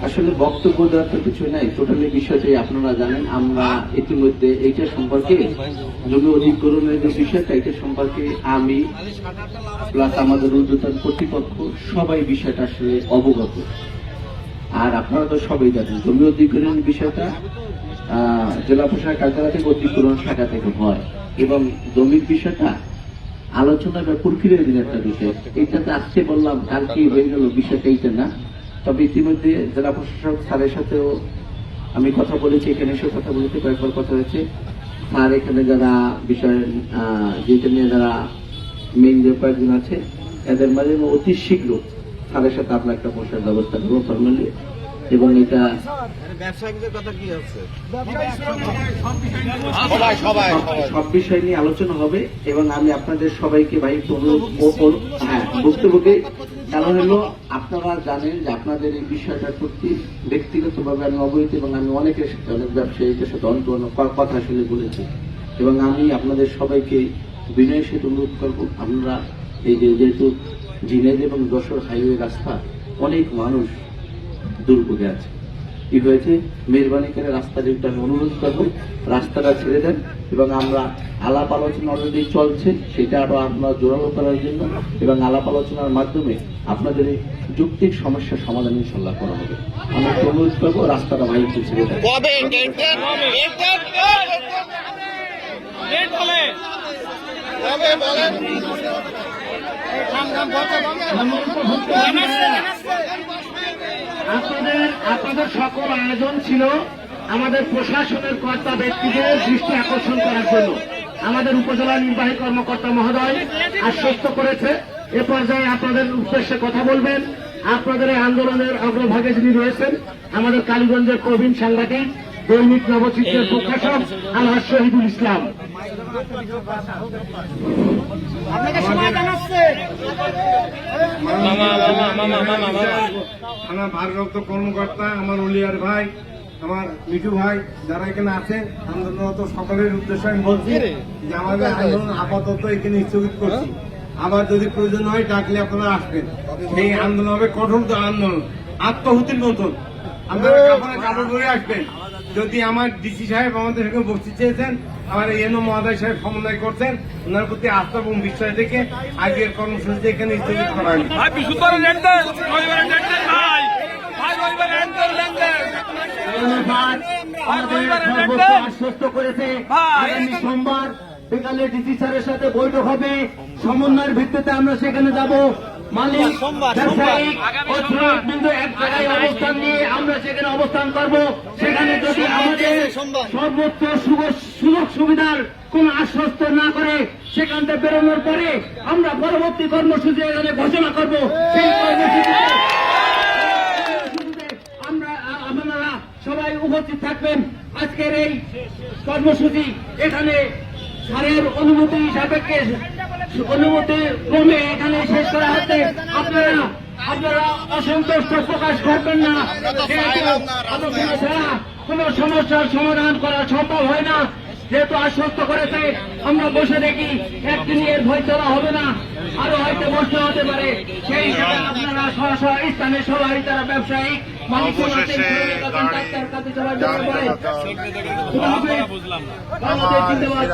আসলে বক্তব্য দেওয়ার তো কিছু নাই, টোটালি বিষয়টাই আপনারা জানেন। আমরা ইতিমধ্যে এইটা সম্পর্কে জমি অধিগ্রহণের যে বিষয়টা, এটা সম্পর্কে আমি প্লাস আমাদের ঊর্ধ্বতন কর্তৃপক্ষ সবাই বিষয়টা আসলে অবগত। আর আপনারা তো সবাই জানেন জমি অধিগ্রহণের বিষয়টা জেলা প্রশাসন কার্যালয় থেকে অধিগ্রহণ শাখা থেকে হয়, এবং জমির বিষয়টা আলোচনা বা প্রক্রিয়ার দিন একটা বিষয়। এইটাতে আজকে বললাম কালকে হয়ে গেল, বিষয়টা এইটা না। তবে ইতিমধ্যে জেলা প্রশাসক স্যারের সাথেও আমি কথা বলেছি, এখানে এসে কথা বলেছি, কয়েকবার কথা হয়েছে। স্যার এখানে যারা বিষয় যেটা নিয়ে যারা মেইন যে কয়েকজন আছে এদের মাঝে অতি শীঘ্র স্যারের সাথে আপনার একটা বসার ব্যবস্থা করবো ফর্মালি, এবং এটা সব বিষয় নিয়ে আলোচনা হবে। এবং আমি আপনাদের সবাইকে ভাই বক্তব্যকে, কারণ হলো আপনারা জানেন যে আপনাদের এই বিষয়টার প্রতি ব্যক্তিগতভাবে আমি অবহিত, এবং আমি অনেকের সাথে অনেক ব্যবসায়ীদের সাথে অনেক কথা আসলে বলেছি, এবং আমি আপনাদের সবাইকে বিনয়ের সাথে অনুরোধ করবো, আপনারা এই যে যেহেতু ঝিনাইদহ এবং যশোর হাইওয়ে রাস্তা অনেক মানুষ দুর্ভোগে আছে, কি হয়েছে মেহরবানি করে রাস্তাটা একটু আমি অনুরোধ করবো রাস্তাটা ছেড়ে দেন, এবং আমরা আলাপ আলোচনা অলরেডি চলছে, সেটা আরো আপনার জোরালো করার জন্য, এবং আলাপ আলোচনার মাধ্যমে আপনাদের এই যৌক্তিক সমস্যার সমাধান ইনশাল্লাহ করা হবে। আমরা অনুরোধ করবো রাস্তাটা ভাই একটু ছেড়ে দেন। আপনাদের সকল আয়োজন ছিল আমাদের প্রশাসনের কর্তা ব্যক্তিদের দৃষ্টি আকর্ষণ করার জন্য। আমাদের উপজেলা নির্বাহী কর্মকর্তা মহোদয় আশ্বস্ত করেছে এ পর্যায়ে আপনাদের উদ্দেশ্যে কথা বলবেন। আপনাদের এই আন্দোলনের অগ্রভাগে যিনি রয়েছেন আমাদের কালীগঞ্জের প্রবীণ সাংবাদিক, দৈনিক নবচিত্রের প্রকাশক আলহাজ শহীদুল ইসলাম। আমার ভারপ্রাপ্ত কর্মকর্তা, আমার অলিয়ার ভাই, আমার মিঠু ভাই যারা এখানে আছেন, আন্দোলনরত সকলের উদ্দেশ্যে আমি বলছি যে আমাদের আন্দোলন আপাতত এখানে স্থগিত করছি। আবার যদি প্রয়োজন হয় ডাকলে আপনারা আসবেন। সেই আন্দোলন হবে কঠোর আন্দোলন, আত্মহুতির মতন। আপনারা কাপড় পরে আসবেন। যদি আমার ডিসি সাহেব আমাদের সঙ্গে বসতে চেয়েছেন, আমার এনও মহোদয় সাহেব সমন্বয় করছেন, ওনার প্রতি আস্থা এবং বিশ্বাস থেকে আজকের কর্মসূচি এখানে স্থগিত করা হয়েছে। আশ্বস্ত করেছে আগামী সোমবার বিকালে ডিসি স্যারের সাথে বৈঠক হবে, সমন্বয়ের ভিত্তিতে আমরা সেখানে যাব। মালিক ব্যবসায়িক ও শ্রমিকবৃন্দ এক জায়গায় অবস্থান নিয়ে আমরা সেখানে অবস্থান করব। সেখানে যদি আমাদের সর্বোচ্চ সুযোগ সুবিধার কোন আশ্বস্ত না করে সেখান থেকে বেরোনোর পরে আমরা পরবর্তী কর্মসূচি এখানে ঘোষণা করব। সেই কর্মসূচিতে আমরা আপনারা সবাই উপস্থিত থাকবেন। আজকের এই কর্মসূচি এখানে স্যারের অনুমতি সাপেক্ষে অনুমতি ক্রমে এখানে শেষ করা হচ্ছে। আপনারা অসন্তুষ্ট প্রকাশ করবেন না, ছাড়া কোন সমস্যার সমাধান করা সম্ভব হয় না। যেহেতু আশ্বস্ত করেছে আমরা বসে দেখি, একদিনই এর ভয় চলা হবে না, আরো হয়তো বসতে হতে পারে। সেই হিসাবে আপনারা সরাসরি স্থানে সবাই তারা ব্যবসায়িক মালিক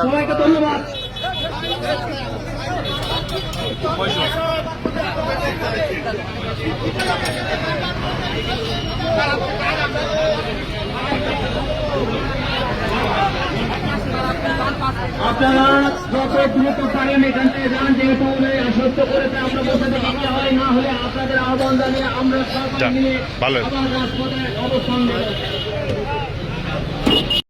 সবাইকে ধন্যবাদ। আপনারা যত দ্রুত পারেন এখান থেকে যান, যেহেতু আশ্বস্ত করেছে আমরা বসে দেখতে হয়, না হলে আপনাদের আহ্বান জানিয়ে আমরা সরকার মিলে আবার রাজপথে অবস্থান নেব।